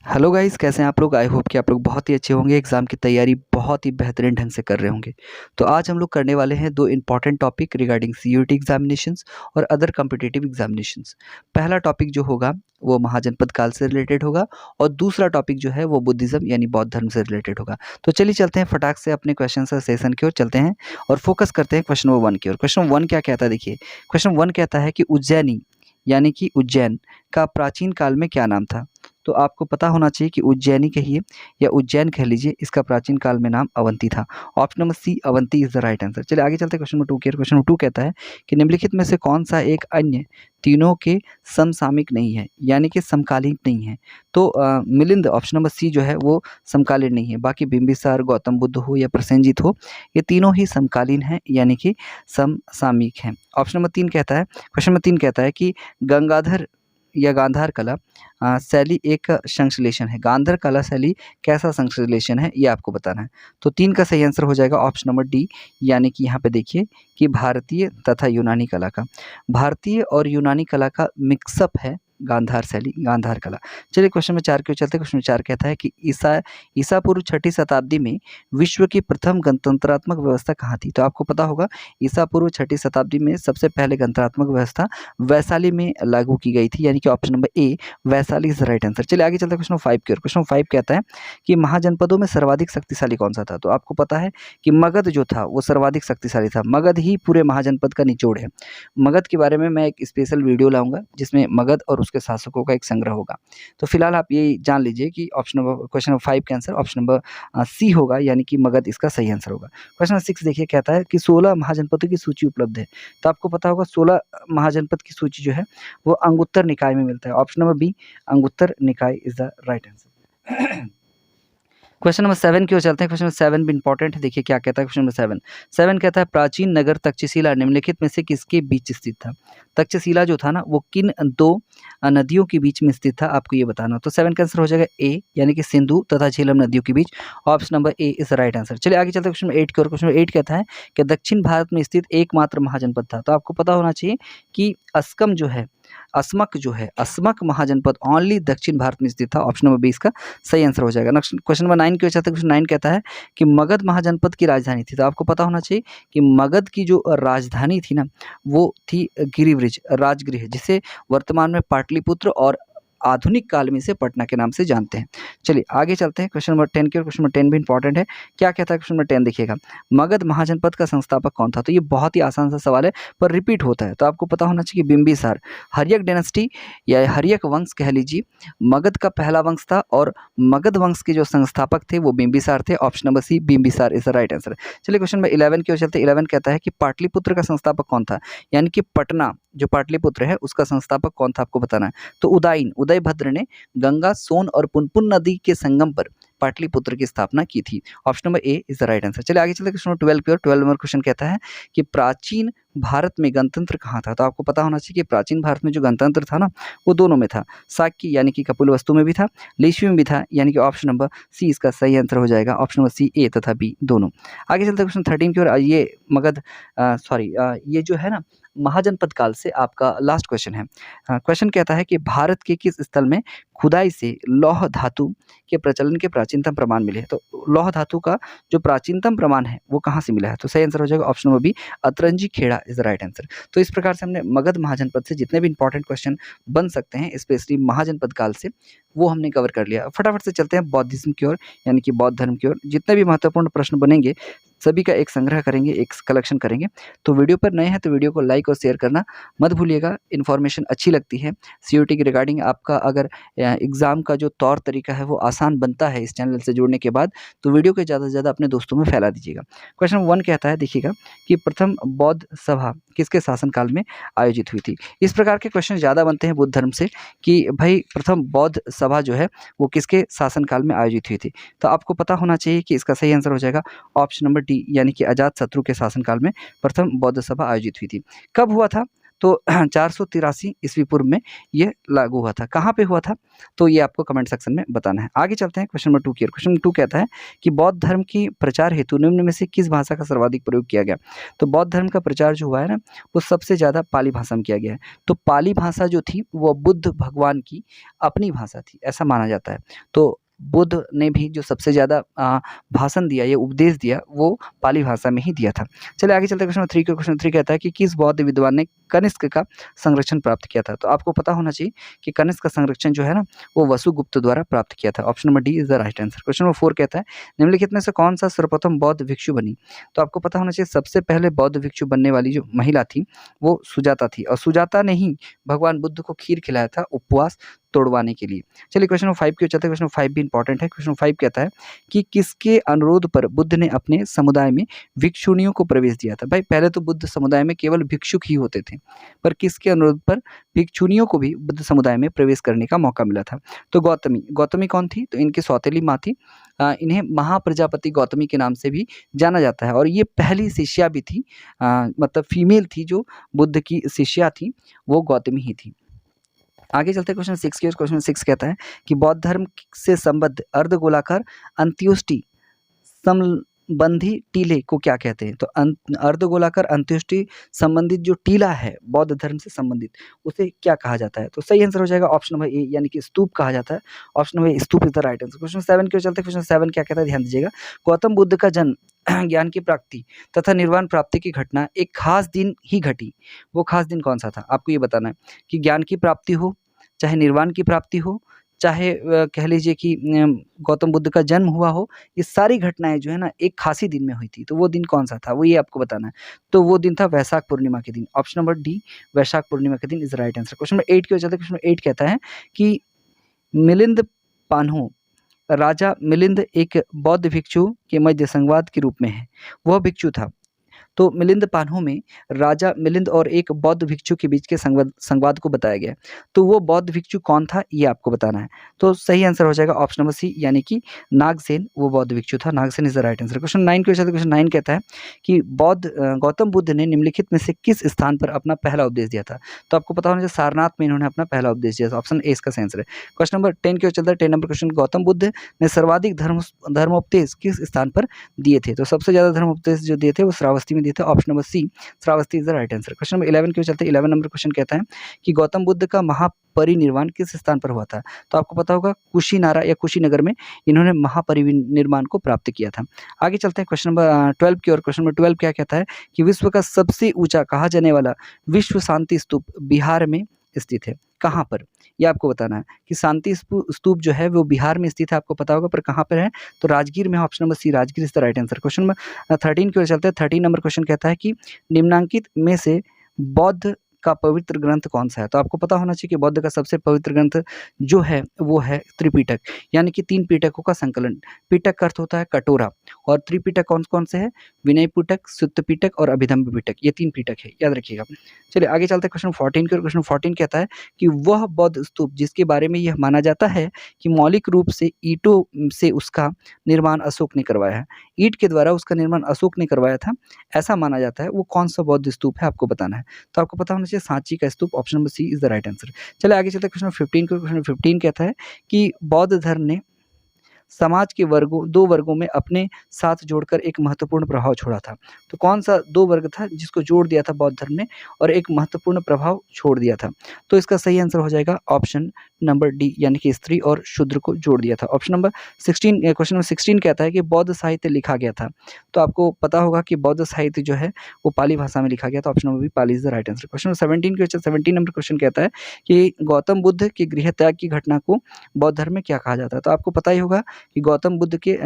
Hello guys, कैसे हैं आप लोग। आई होप कि आप लोग बहुत ही अच्छे होंगे, एग्ज़ाम की तैयारी बहुत ही बेहतरीन ढंग से कर रहे होंगे। तो आज हम लोग करने वाले हैं दो important topic regarding CUET examinations और अदर कॉम्पिटिटिव एग्जामिनेशंस। पहला टॉपिक जो होगा वो महाजनपद काल से रिलेटेड होगा और दूसरा टॉपिक जो है वो बुद्धिज़्म यानी बौद्ध धर्म से रिलेटेड होगा। तो चलिए चलते हैं फटाक से अपने क्वेश्चन सेशन की ओर चलते हैं और फोकस करते हैं क्वेश्चन नंबर 1 की ओर। क्वेश्चन 1 क्या कहता है, देखिए क्वेश्चन 1 कहता है कि उज्जैनी यानी कि उज्जैन का प्राचीन काल में क्या नाम था। तो आपको पता होना चाहिए कि उज्जैनी कहिए या उज्जैन कह लीजिए, इसका प्राचीन काल में नाम अवंती था। Option number C Avanti is the right answer. चलिए आगे चलते हैं क्वेश्चन नंबर 2 की ओर। क्वेश्चन नंबर 2 कहता है कि निम्नलिखित में से कौन सा एक अन्य तीनों के समसामयिक नहीं है, यानी कि समकालीन नहीं है। तो मिलिंद ऑप्शन नंबर सी जो है वो समकालीन नहीं है। बाकी बिंबिसार, गौतम बुद्ध हो या प्रसेनजीत हो, ये तीनों ही समकालीन हैं यानी कि समसामयिक हैं। ऑप्शन नंबर 3 कहता है, क्वेश्चन नंबर 3 कहता है कि गंगाधर या गांधार कला शैली एक संश्लेषण है। गांधार कला शैली कैसा संश्लेषण है, ये आपको बताना है। तो 3 का सही आंसर हो जाएगा ऑप्शन नंबर डी, यानी कि यहाँ पे देखिए कि भारतीय तथा यूनानी कला का, भारतीय और यूनानी कला का मिक्सअप है गांधार शैली, गांधार कला। चलिए क्वेश्चन नंबर 4 की ओर चलते हैं। क्वेश्चन नंबर 4 कहता है कि ईसा पूर्व 6ठी शताब्दी में विश्व की प्रथम गणतंत्रात्मक व्यवस्था कहाँ थी। तो आपको पता होगा ईसा पूर्व 6ठी शताब्दी में सबसे पहले गणतंत्रात्मक व्यवस्था वैशाली में लागू की गई थी, यानी कि option number A Vaishali is the right answer. चलिए आगे चलते हैं क्वेश्चन नंबर 5 की ओर। क्वेश्चन नंबर 5 कहता है कि महाजनपदों में सर्वाधिक शक्तिशाली कौन सा था। तो आपको पता है कि मगध जो था वो सर्वाधिक शक्तिशाली था। मगध ही पूरे महाजनपद का निचोड़ है। मगध के बारे में मैं एक स्पेशल वीडियो लाऊंगा जिसमें मगध और उसके शासकों का एक संग्रह होगा। तो फिलहाल आप ये जान लीजिए कि ऑप्शन नंबर क्वेश्चन नंबर 5 का आंसर ऑप्शन नंबर सी होगा, यानी कि मगध इसका सही आंसर होगा। क्वेश्चन नंबर 6 देखिए कहता है कि 16 महाजनपदों की सूची उपलब्ध है। तो आपको पता होगा 16 महाजनपद की सूची जो है वो अंगुत्तर निकाय में मिलता है। ऑप्शन नंबर बी अंगुत्तर निकाय is the right answer. Question number 7 की ओर चलते हैं। क्वेश्चन नंबर 7 भी इंपॉर्टेंट है, देखिए क्या कहता है क्वेश्चन नंबर 7 कहता है प्राचीन नगर तक्षशिला निम्नलिखित में से किसके बीच स्थित था। तक्षशिला जो था ना वो किन दो नदियों के बीच में स्थित था, आपको ये बताना। तो 7 का आंसर हो जाएगा ए, यानी कि सिंधु तथा झेलम नदियों के बीच। Option number A is the right answer. चलिए आगे चलते हैं क्वेश्चन नंबर 8 की ओर। क्वेश्चन नंबर 8 कहता है कि दक्षिण भारत में स्थित एकमात्र महाजनपद था। तो आपको पता होना चाहिए कि अस्कम जो है, अस्मक जो है, अस्मक महाजनपद ओनली दक्षिण भारत में स्थित था। ऑप्शन नंबर 20 का सही आंसर हो जाएगा। नेक्स्ट क्वेश्चन नंबर 9 की ओर चलते हैं। क्वेश्चन 9 कहता है कि मगध महाजनपद की राजधानी थी। तो आपको पता होना चाहिए कि मगध की जो राजधानी थी ना वो थी गिरिब्रिज, राजगृह, जिसे वर्तमान में पाटलिपुत्र और आधुनिक काल में इसे पटना के नाम से जानते हैं। चलिए आगे चलते हैं क्वेश्चन नंबर 10 की ओर। क्वेश्चन नंबर 10 भी इंपॉर्टेंट है। क्या कहता है क्वेश्चन नंबर 10 देखिएगा, मगध महाजनपद का संस्थापक कौन था। तो ये बहुत ही आसान सा सवाल है पर रिपीट होता है, तो आपको पता होना चाहिए कि बिंबिसार, हर्यक डायनेस्टी या हर्यक वंश कह लीजिए, मगध का पहला वंश था और मगध वंश के जो संस्थापक थे वो बिंबिसार थे। Option number C Bimbisara is the right answer. चलिए क्वेश्चन नंबर 11 की ओर चलते हैं। 11 कहता है कि पाटलिपुत्र का संस्थापक कौन था, यानी कि पटना जो पाटलिपुत्र है उसका संस्थापक कौन था, आपको बताना है। तो उदयभद्र ने गंगा, सोन और पुनपुन नदी के संगम पर पाटलिपुत्र की स्थापना की थी। Option number A is the right answer. चलिए आगे चलते हैं क्वेश्चन नंबर 12 की ओर। 12 नंबर क्वेश्चन कहता है कि प्राचीन भारत में गणतंत्र कहाँ था। तो आपको पता होना चाहिए कि प्राचीन भारत में जो गणतंत्र था ना वो दोनों में था, शाक्य यानी कि कपिलवस्तु में भी था, लिच्छवी में भी था, यानी कि ऑप्शन नंबर सी इसका सही आंसर हो जाएगा। ऑप्शन नंबर सी ए तथा बी दोनों। आगे चलते हैं क्वेश्चन 13 की ओर। ये मगध ये जो है ना महाजनपद काल से आपका लास्ट क्वेश्चन है। क्वेश्चन कहता है कि भारत के किस स्थल में खुदाई से लौह धातु के प्रचलन के प्राचीनतम प्रमाण मिले हैं। तो लौह धातु का जो प्राचीनतम प्रमाण है वो कहाँ से मिला है। तो सही आंसर हो जाएगा option number B Atranji Khera is the right answer. तो इस प्रकार से हमने मगध महाजनपद से जितने भी इंपॉर्टेंट क्वेश्चन बन सकते हैं स्पेशली महाजनपद काल से वो हमने कवर कर लिया। फटाफट से चलते हैं बौद्धिज्म की ओर, यानी कि बौद्ध धर्म की ओर। जितने भी महत्वपूर्ण प्रश्न बनेंगे सभी का एक संग्रह करेंगे, एक कलेक्शन करेंगे। तो वीडियो पर नए हैं तो वीडियो को लाइक और शेयर करना मत भूलिएगा। इन्फॉर्मेशन अच्छी लगती है सीयूईटी के रिगार्डिंग, आपका अगर एग्ज़ाम का जो तौर तरीका है वो आसान बनता है इस चैनल से जुड़ने के बाद, तो वीडियो को ज़्यादा से ज़्यादा अपने दोस्तों में फैला दीजिएगा। क्वेश्चन 1 कहता है देखिएगा कि प्रथम बौद्ध सभा किसके शासनकाल में आयोजित हुई थी। इस प्रकार के क्वेश्चन ज़्यादा बनते हैं बुद्ध धर्म से कि भाई प्रथम बौद्ध सभा जो है वो किसके शासनकाल में आयोजित हुई थी। तो आपको पता होना चाहिए कि इसका सही आंसर हो जाएगा ऑप्शन नंबर डी, यानी कि अजातशत्रु के शासनकाल में प्रथम बौद्ध सभा आयोजित हुई थी। कब हुआ था। तो 483 ईस्वी पूर्व में ये लागू हुआ था। कहाँ पे हुआ था? तो ये आपको कमेंट सेक्शन में बताना है। आगे चलते हैं क्वेश्चन नंबर 2 की ओर। क्वेश्चन नंबर 2 कहता है कि बौद्ध धर्म की प्रचार हेतु निम्न में से किस भाषा का सर्वाधिक प्रयोग किया गया? तो बौद्ध धर्म का प्रचार जो हुआ है ना, वो सबसे ज़्यादा पाली भाषा में किया गया है। तो पाली भाषा जो थी वो बुद्ध भगवान की अपनी भाषा थी, ऐसा माना जाता है। तो बुद्ध ने भी जो सबसे ज़्यादा भाषण दिया या उपदेश दिया वो पाली भाषा में ही दिया था। चलिए आगे चलते हैं क्वेश्चन नंबर 3 को। क्वेश्चन 3 कहता है कि किस बौद्ध विद्वान ने कनिष्क का संरक्षण प्राप्त किया था? तो आपको पता होना चाहिए कि कनिष्क का संरक्षण जो है ना, वो वसुगुप्त द्वारा प्राप्त किया था। Option number D is the right answer. Question number 4 कहता है निम्नलिखित में से कौन सा सर्वप्रथम बौद्ध भिक्षु बनी? तो आपको पता होना चाहिए सबसे पहले बौद्ध भिक्षु बनने वाली जो महिला थी वो सुजाता थी, और सुजाता ने ही भगवान बुद्ध को खीर खिलाया था उपवास तोड़वाने के लिए। चलिए क्वेश्चन नंबर 5 की ओर चलते हैं। क्वेश्चन नंबर 5 भी इंपॉर्टेंट है। क्वेश्चन नंबर 5 कहता है कि किसके अनुरोध पर बुद्ध ने अपने समुदाय में भिक्षुणियों को प्रवेश दिया था? भाई पहले तो बुद्ध समुदाय में केवल भिक्षुक ही होते थे, पर किसके अनुरोध पर भिक्षुणियों को भी बुद्ध समुदाय में प्रवेश करने का मौका मिला था? तो गौतमी। गौतमी कौन थी? तो इनकी सौतेली माँ थी। इन्हें महाप्रजापति गौतमी के नाम से भी जाना जाता है, और ये पहली शिष्या भी थी, मतलब फीमेल थी जो बुद्ध की शिष्या थी, वो गौतमी ही थी। आगे चलते हैं क्वेश्चन 6 की ओर। क्वेश्चन 6 कहता है कि बौद्ध धर्म से संबद्ध अर्धगोलाकार अंत्योष्टि संबंधी टीले को क्या कहते हैं? तो अर्धगोलाकार अंत्योष्टि संबंधित जो टीला है बौद्ध धर्म से संबंधित, उसे क्या कहा जाता है? तो सही आंसर हो जाएगा ऑप्शन नंबर ए, यानी कि स्तूप कहा जाता है। Option number A stupa is the right answer. Question 7 की ओर चलते हैं। क्वेश्चन 7 क्या कहता है, ध्यान दीजिएगा। गौतम बुद्ध का जन्म, ज्ञान की प्राप्ति तथा निर्वाण प्राप्ति की घटना एक खास दिन ही घटी। वो खास दिन कौन सा था? आपको ये बताना है कि ज्ञान की प्राप्ति हो, चाहे निर्वाण की प्राप्ति हो, चाहे कह लीजिए कि गौतम बुद्ध का जन्म हुआ हो, ये सारी घटनाएँ जो है ना एक खास ही दिन में हुई थी। तो वो दिन कौन-सा था? वो ये आपको बताना है। तो वो दिन था वैशाख पूर्णिमा के दिन। Option number D Vaishakh Purnima के दिन is the right answer. Question number 8 की ओर चलते हैं। क्वेश्चन नंबर 8 कहता है कि मिलिंद पान्हो, राजा मिलिंद एक बौद्ध भिक्षु के मध्य संवाद के रूप में है। वह भिक्षु था। तो मिलिंद पान्हो में राजा मिलिंद और एक बौद्ध भिक्षु के बीच के संवाद को बताया गया है। तो वो बौद्ध भिक्षु कौन था, ये आपको बताना है। तो सही आंसर हो जाएगा ऑप्शन नंबर सी, यानी कि नागसेन वो बौद्ध भिक्षु था। Nagasena is the right answer. Question 9 question 9 कहता है कि गौतम बुद्ध ने निम्नलिखित में से किस स्थान पर अपना पहला उपदेश दिया था? तो आपको पता होना चाहिए सारनाथ में इन्होंने अपना पहला उपदेश दिया था। ऑप्शन ए इसका सही आंसर है। क्वेश्चन नंबर 10 की ओर चलता है। 10 नंबर क्वेश्चन, गौतम बुद्ध ने सर्वाधिक धर्मोपदेश किस स्थान पर दिए थे? तो सबसे ज़्यादा धर्मोपदेश जो दिए थे वो श्रावस्ती में दिए थे। Option number C Shravasti is the right answer. Question number 11 की ओर चलते हैं। 11 नंबर क्वेश्चन कहता है कि गौतम बुद्ध का महापरिनिर्वाण किस स्थान पर हुआ था? तो आपको पता होगा कुशीनारा या कुशीनगर में इन्होंने महापरिनिर्वाण को प्राप्त किया था। आगे चलते हैं क्वेश्चन नंबर 12 की ओर। क्वेश्चन नंबर 12 क्या कहता है कि विश्व का सबसे ऊंचा कहा जाने वाला विश्व शांति स्तूप बिहार में स्थित है। कहाँ पर? ये आपको बताना है कि शांति स्तूप जो है वो बिहार में स्थित है, आपको पता होगा, पर कहाँ पर है? तो राजगीर में। Option number C Rajgir is the right answer. Question number 13 की ओर चलते हैं। 13 नंबर क्वेश्चन कहता है कि निम्नांकित में से बौद्ध का पवित्र ग्रंथ कौन सा है? तो आपको पता होना चाहिए कि बौद्ध का सबसे पवित्र ग्रंथ जो है वो है त्रिपिटक, यानी कि 3 पिटकों का संकलन। पिटक का अर्थ होता है कटोरा, और त्रिपिटक कौन-कौन से हैं? विनय पिटक, सुत्त पिटक और अभिधम्म पिटक, ये 3 पिटक है, याद रखिएगा। चलिए आगे चलते हैं क्वेश्चन 14 की ओर। क्वेश्चन 14 कहता है कि वह बौद्ध स्तूप जिसके बारे में यह माना जाता है कि मौलिक रूप से ईंटों से उसका निर्माण अशोक ने करवाया है, ईंट के द्वारा उसका निर्माण अशोक ने करवाया था, ऐसा माना जाता है, वो कौन-सा बौद्ध स्तूप है आपको बताना है। तो आपको पता होना चाहिए सांची का स्तूप। Option number C is the right answer. चलिए आगे चलते हैं क्वेश्चन 15 को। क्वेश्चन 15 कहता है कि बौद्ध धर्म ने समाज के 2 वर्गों में अपने साथ जोड़कर एक महत्वपूर्ण प्रभाव छोड़ा था। तो कौन-सा 2 वर्ग था जिसको जोड़ दिया था बौद्ध धर्म ने और एक महत्वपूर्ण प्रभाव छोड़ दिया था? तो इसका सही आंसर हो जाएगा ऑप्शन नंबर डी, यानी कि स्त्री और शूद्र को जोड़ दिया था। ऑप्शन नंबर 16 क्वेश्चन नंबर 16 कहता है कि बौद्ध साहित्य लिखा गया था। तो आपको पता होगा कि बौद्ध साहित्य जो है वो पाली भाषा में लिखा गया था। Option number B Pali is the right answer. Question 17 number question कहता है कि गौतम बुद्ध के गृह त्याग की घटना को बौद्ध धर्म में क्या कहा जाता है? तो आपको पता ही होगा कि गौतम बुद्ध के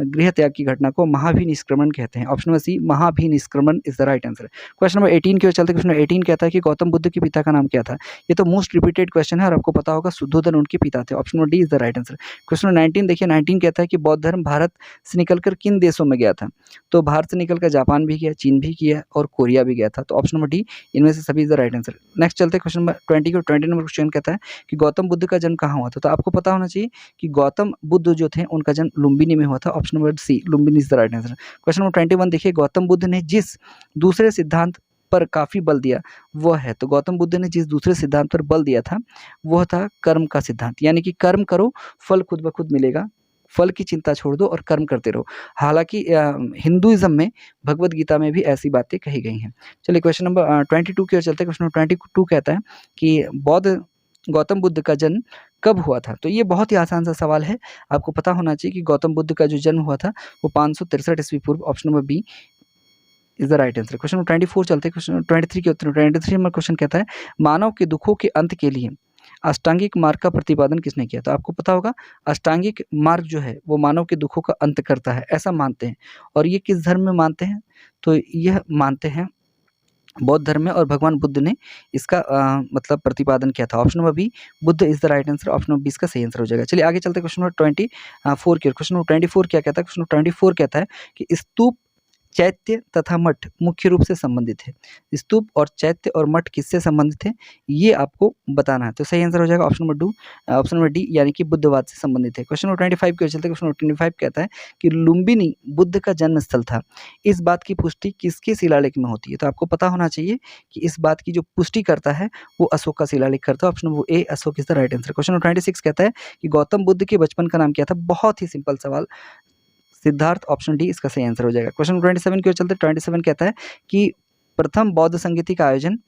गृह त्याग की घटना को महाभिनिष्क्रमण कहते हैं। ऑप्शन नंबर सी महाभिनिष्क्रमण is the right answer. Question number 18 की ओर चलते हैं। क्वेश्चन नंबर 18 कहता है कि गौतम बुद्ध के पिता का नाम क्या था? ये तो मोस्ट रिपीटेड क्वेश्चन है और आपको पता होगा शुद्धोधन उनके पिता थे। Option number D is the right answer. Question number 19 देखिए, 19 कहता है कि बौद्ध धर्म भारत से निकलकर किन देशों में गया था? तो भारत से निकलकर जापान भी गया, चीन भी गया और कोरिया भी गया था। तो ऑप्शन नंबर डी इनमें से सभी is the right answer. Next चलते हैं क्वेश्चन नंबर 20 को। 20 नंबर क्वेश्चन कहता है कि गौतम बुद्ध का जन्म कहाँ हुआ था? तो आपको पता होना चाहिए कि गौतम बुद्ध जो थे उनका जन्म लुम्बिनी में हुआ था। Option number C Lumbini is the right answer. Question number 21 देखिए, गौतम बुद्ध ने जिस दूसरे सिद्धांत पर काफ़ी बल दिया वह है। तो गौतम बुद्ध ने जिस दूसरे सिद्धांत पर बल दिया था वह था कर्म का सिद्धांत, यानी कि कर्म करो फल खुद ब खुद मिलेगा, फल की चिंता छोड़ दो और कर्म करते रहो। हालाँकि हिंदुइज़्म में भगवद गीता में भी ऐसी बातें कही गई हैं। चलिए क्वेश्चन नंबर 22 की ओर चलते हैं। क्वेश्चन नंबर 22 कहता है कि गौतम बुद्ध का जन्म कब हुआ था? तो ये बहुत ही आसान सा सवाल है। आपको पता होना चाहिए कि गौतम बुद्ध का जो जन्म हुआ था वो 563 ईस्वी पूर्व, option number B is the right answer. Question number 24 चलते हैं। क्वेश्चन नंबर 23 के उत्तर 23 नंबर क्वेश्चन कहता है, मानव के दुखों के अंत के लिए अष्टांगिक मार्ग का प्रतिपादन किसने किया? तो आपको पता होगा अष्टांगिक मार्ग जो है वो मानव के दुखों का अंत करता है, ऐसा मानते हैं। और ये किस धर्म में मानते हैं? तो यह मानते हैं बौद्ध धर्म में, और भगवान बुद्ध ने इसका मतलब प्रतिपादन किया था। Option number B Buddha is the right answer, option number B इसका सही आंसर हो जाएगा। चलिए आगे चलते हैं क्वेश्चन नंबर 24 की ओर। क्वेश्चन नंबर 24 क्या कहता है? क्वेश्चन नंबर 24 कहता है कि स्तूप, चैत्य तथा मठ मुख्य रूप से संबंधित है। स्तूप और चैत्य और मठ किससे संबंधित है? ये आपको बताना है। तो सही आंसर हो जाएगा ऑप्शन नंबर डी, यानी कि बुद्धवाद से संबंधित है। क्वेश्चन नंबर 25 की ओर चलते हैं। क्वेश्चन नंबर 25 कहता है कि लुम्बिनी बुद्ध का जन्म स्थल था। इस बात की पुष्टि किसके शिलालेख में होती है? तो आपको पता होना चाहिए कि इस बात की जो पुष्टि करता है वो अशोक का शिलालेख करता है। Option number A Ashok is the right answer. Question number 26 कहता है कि गौतम बुद्ध के बचपन का नाम क्या था? बहुत ही सिंपल सवाल, सिद्धार्थ, ऑप्शन डी इसका सही आंसर हो जाएगा। क्वेश्चन 27 की ओर चलते हैं। 27 कहता है कि प्रथम बौद्ध संगीति का आयोजन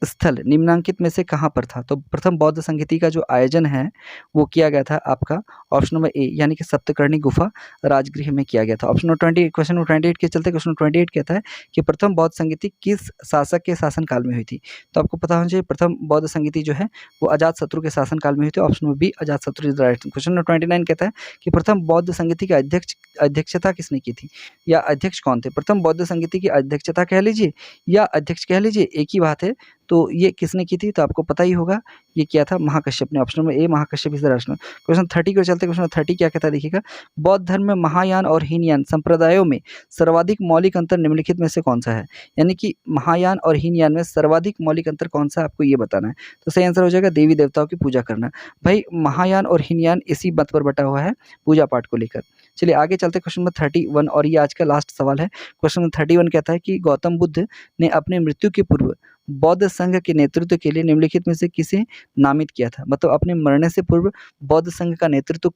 स्थल निम्नांकित में से कहाँ पर था? तो प्रथम बौद्ध संगीति का जो आयोजन है वो किया गया था आपका ऑप्शन नंबर ए, यानी कि सप्तकर्णी गुफा राजगृह में किया गया था। ऑप्शन नंबर 20 क्वेश्चन नंबर 28 के चलते क्वेश्चन नंबर 28 कहता है कि प्रथम बौद्ध संगीति किस शासक के शासनकाल में हुई थी? तो आपको पता होना चाहिए प्रथम बौद्ध संगीति जो है वो अजातशत्रु के शासनकाल में हुई थी। Option number B Ajatashatru is the right. Question number 29 कहता है कि प्रथम बौद्ध संगीति की अध्यक्षता किसने की थी, या अध्यक्ष कौन थे? प्रथम बौद्ध संगीति की अध्यक्षता कह लीजिए या अध्यक्ष कह लीजिए, एक ही बात है। तो ये किसने की थी? तो आपको पता ही होगा, ये किया था महाकश्यप ने। Option number A Mahakashyap is the right. Question 30 को चलते। क्वेश्चन 30 क्या कहता है देखिएगा, बौद्ध धर्म में महायान और हीनयान संप्रदायों में सर्वाधिक मौलिक अंतर निम्नलिखित में से कौन सा है? यानी कि महायान और हीनयान में सर्वाधिक मौलिक अंतर कौन सा है, आपको ये बताना है। तो सही आंसर हो जाएगा देवी देवताओं की पूजा करना। भाई महायान और हीनयान इसी मत पर बटा हुआ है पूजा पाठ को लेकर। चलिए आगे चलते क्वेश्चन नंबर 31, और ये आज का लास्ट सवाल है। क्वेश्चन नंबर 31 कहता है कि गौतम बुद्ध ने अपने मृत्यु के पूर्व बौद्ध संघ के नेतृत्व के लिए निम्नलिखित में से किसे नामित किया था? मतलब अपने मरने से पूर्व बौद्ध संघ का नेतृत्व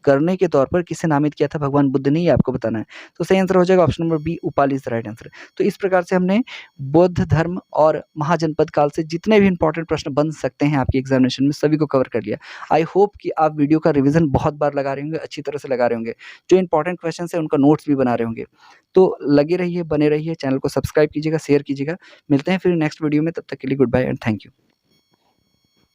करने के तौर पर किसे नामित किया था भगवान बुद्ध ने, ये आपको बताना है। तो सही आंसर हो जाएगा option number B Upali is the right answer. तो इस प्रकार से हमने बौद्ध धर्म और महाजनपद काल से जितने भी इंपॉर्टेंट प्रश्न बन सकते हैं आपके एग्जामिनेशन में सभी को कवर कर लिया। आई होप कि आप वीडियो का रिवीजन बहुत बार लगा रहे होंगे, अच्छी तरह से लगा रहे होंगे, जो इंपॉर्टेंट क्वेश्चन है उनका नोट्स भी बना रहे होंगे। तो लगे रहिए, बने रहिए, चैनल को सब्सक्राइब कीजिएगा, शेयर कीजिएगा। मिलते हैं फिर नेक्स्ट वीडियो में, तब तक के लिए good bye and thank you.